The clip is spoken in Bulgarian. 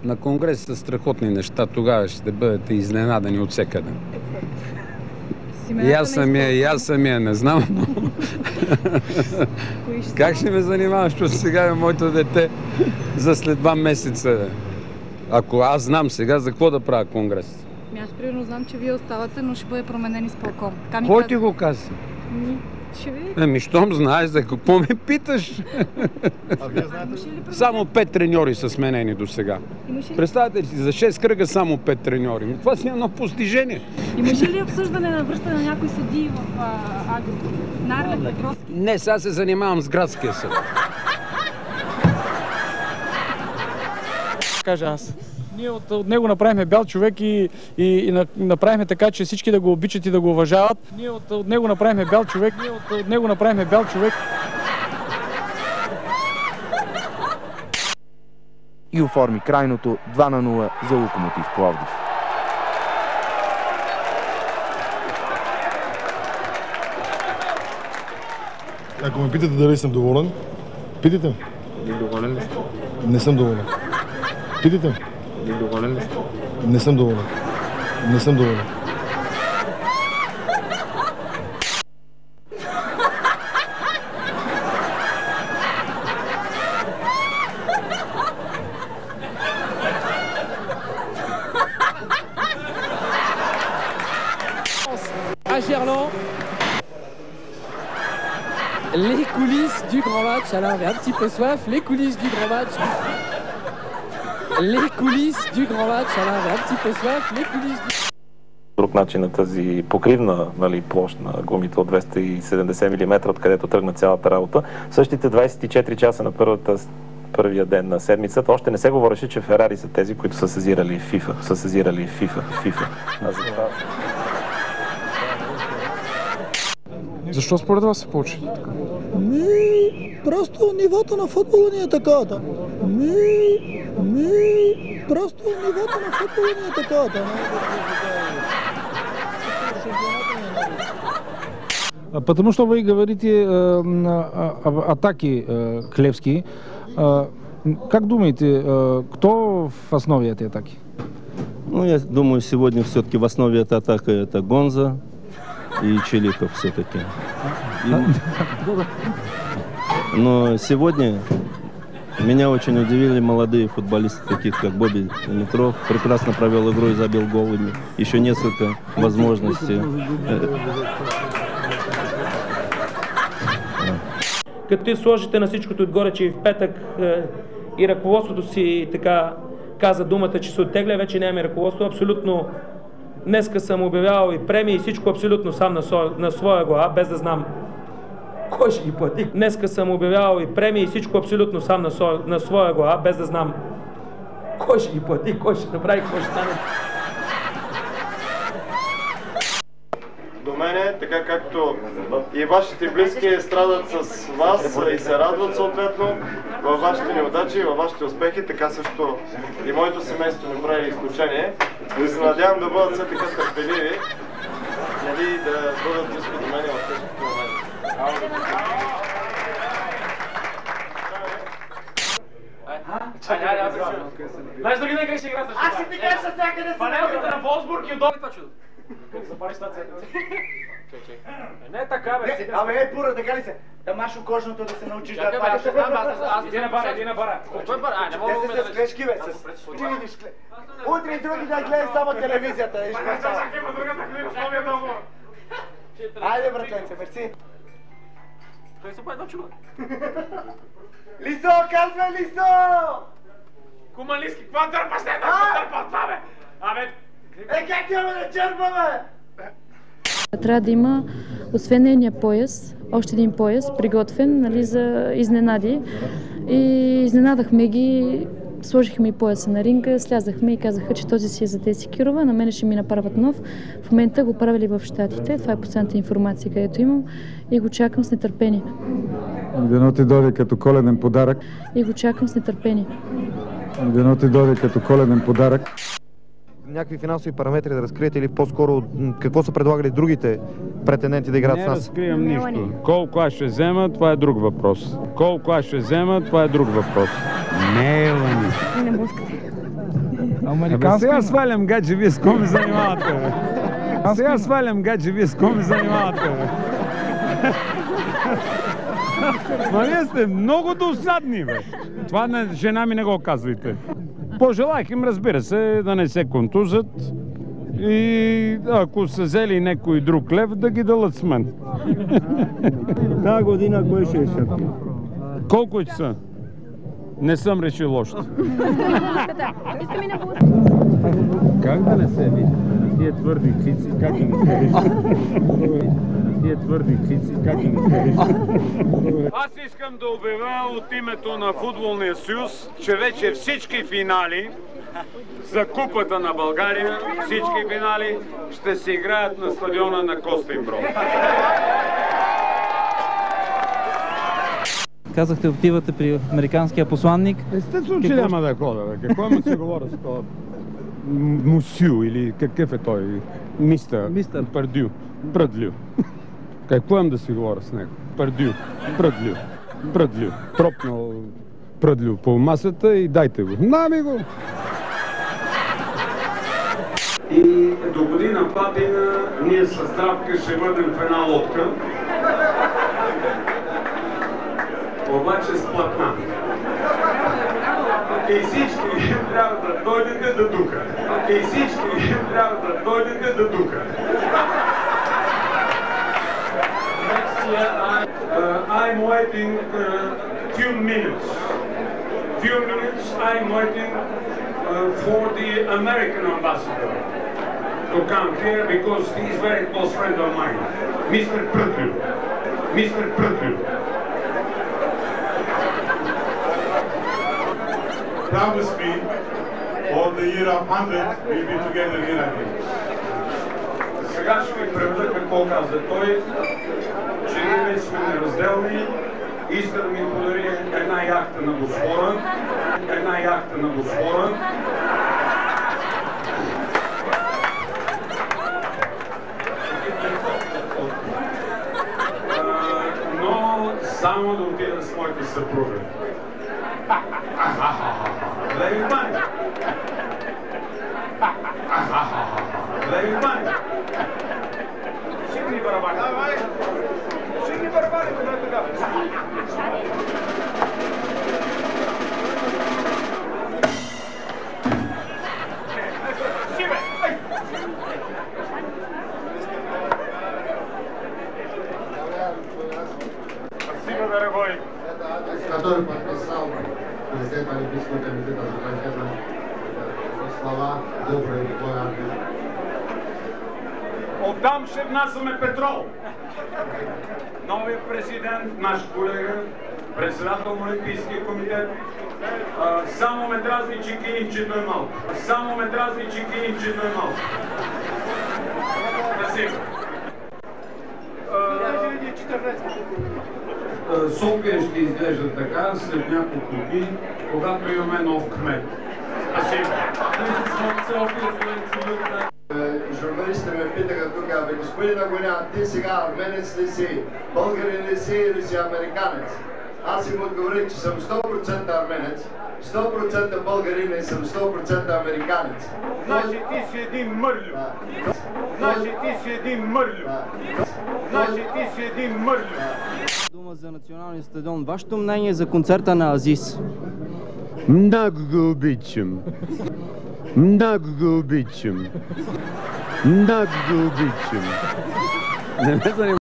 На конгрес са страхотни неща, тогава ще бъдете изненадани от всекъде. И аз самия не знам. Как ще ме занимаваш, защото сега е моето дете за след 2 месеца? Ако аз знам сега, за какво да правя конгрес? Аз примерно знам, че вие оставате, но ще бъде променен изпълком. Кой ти го каза? Ще ви... Щом знаеш, за какво ме питаш? А вие знаете ли? Само 5 треньори са сменени до сега. Представете ли си, за 6 кръга само 5 треньори. Това си едно постижение. Имаше ли обсъждане на връщане на някои съдии в Агро? Нарлев, Петровски? Не, сега се занимавам с градския съд. Кажа аз. Ние от него направихме бял човек и направихме така, че всички да го обичат и да го уважават. Ние от него направихме бял човек. И оформи крайното 2-0 за Локомотив Пловдив. Ако ме питате дали съм доволен, питайте ме. Доволен ли сте? Не съм доволен. Питайте ме. Доволен ли сте? Не съм доволен. Не съм доволен. À Gerland, les coulisses du grand match. Alors, j'ai un petit peu soif. Les coulisses du grand match. Les coulisses du grand match. Alors, j'ai un petit peu soif. Les coulisses du... Друг начин на тази покривна площ на гумите от 270 мм, откъдето тръгна цялата работа. Същите 24 часа на първия ден на седмицата още не се говореше, че Ферари са тези, които са сезирали FIFA. Защо според вас се получи? Просто нивото на футбола ни е такова. Просто нивото на футбола ни е такова. Потому что вы говорите атаки Хлебский. Как думаете, кто в основе этой атаки? Ну, я думаю, сегодня все-таки в основе этой атаки это Гонза и Челиков все-таки. Но сегодня меня очень удивили молодые футболисты, таких как Бобби Димитров. Прекрасно провел игру и забил голами. Еще несколько возможностей. Като ти сложите на всичкото отгоре, че и в петък и ръководството си така каза думата, че се оттегля, вече нямаме ръководство. Абсолютно днеска съм обявявал и премии и всичко абсолютно сам на своя глава, без да знам кой ще ги плати. Днеска съм обявявал и премии и всичко абсолютно сам на своя глава, без да знам кой ще ги плати, кой ще направи, какво ще стане. До мене, така както и вашите близки страдат с вас и се радват съответно във вашите неудачи и във вашите успехи, така също и моето семейство не прави изключение. Да се надявам да бъдат все така търпеливи, нали, да бъдат близко до мене в тежките моменти. Знаеш дали не как ще играта? Аз си ти кажа с някъде си! Панелката на Волсбург и отдолу това чудо. Запали стацията. Не е така, бе. Абе, е пура, така ли се? Да машо кожното да се научиш да палиш. Иди на бара. Кой бара? Не мога да се с клешки, бе. Ти видиш клешки. Утре и други да гледаш само телевизията. Айде, братленце, мерси. Той се пайда чува. Лисо, казва Лисо! Кумалиски, какво дърпаш? Не дърпа това, бе! Абе... Как ти да черпаме? Трябва да има, освен нейния пояс, още един пояс, приготвен, нали, за изненади. И изненадахме ги, сложихме и пояса на ринга, слязахме и казаха, че този си е за Деси Кирова, на мене ще ми направят нов. В момента го правили в Щатите, това е последната информация, където имам и го чакам с нетърпение. Дано ти дойде като коледен подарък. И го чакам с нетърпение. Дано ти дойде като коледен подарък. Някакви финансови параметри да разкриете или по-скоро какво са предлагали другите претенденти да играят с нас? Не разкривам нищо. Колко аз ще взема, това е друг въпрос. Не е лъни. И не блъскате. Сега свалям гадже, вие с кого ме занимавате, бе? Сега свалям гадже, вие с кого ме занимавате, бе? Ма вие сте много досадни, бе. Това на жена ми не го казвайте. Пожелах им, разбира се, да не се контузят и ако са взели някой друг лев, да ги дадат с мен. Тази година кой ще е шампион? Колко е часа? Не съм решил още. Искаме на блъскате. Как да не се вижда? На тия твърди цици, как да не се вижда? На тия твърди цици, как да не се вижда? Аз искам да обявя от името на Футболния съюз, че вече всички финали за Купата на България, всички финали ще се играят на стадиона на Костинброд. Казахте, отивате при американския посланник. Естествено, че няма да хода. Какво му се говоря с това? Мусю или какъв е той? Мистер Пърдю. Пръдлю. Какво имам да си говоря с него? Пърдю. Пръдлю. Тропнал Пръдлю по масата и дайте го. Нами го! И до година патина ние със Здравка ще бъдем в една лодка. Обаче с платна. И всички трябва да дойдете до тука. Next year I'm waiting few minutes. I'm waiting for the American ambassador to come here because he is very close friend of mine, Mr. Prudlu. Promise me for the year of 100 we'll be together here again. Сега ще ви преведа какво каза той, че ние вече сме неразделни. Иска да ми подари една яхта на Босфора. Но само да отида с моите съпруги. Леви бани! Шикни барабани! Давай! Шикни барабани! Спасибо, дорогой! Который подписал президент Олимпийского комитета Азербайджана слова добрые в твой адрес. Оттам ще внасяме петрол. Новият президент, наш колега, председател на Олимпийския комитет, само ме дразни, че киничето е малко. Спасибо. София ще изглежда така след няколко дни, когато имаме нов кмет. Спасибо. Журналистите ме питаха тук, бе, господин Агонян, ти сега арменец ли си, българин ли си или си американец? Аз им отговорих, че съм 100% арменец, 100% българин и съм 100% американец. Значи ти си един мърлю. Дума за националния стадион. Вашето мнение за концерта на Азис? Много го обичам. Не ме занимавай.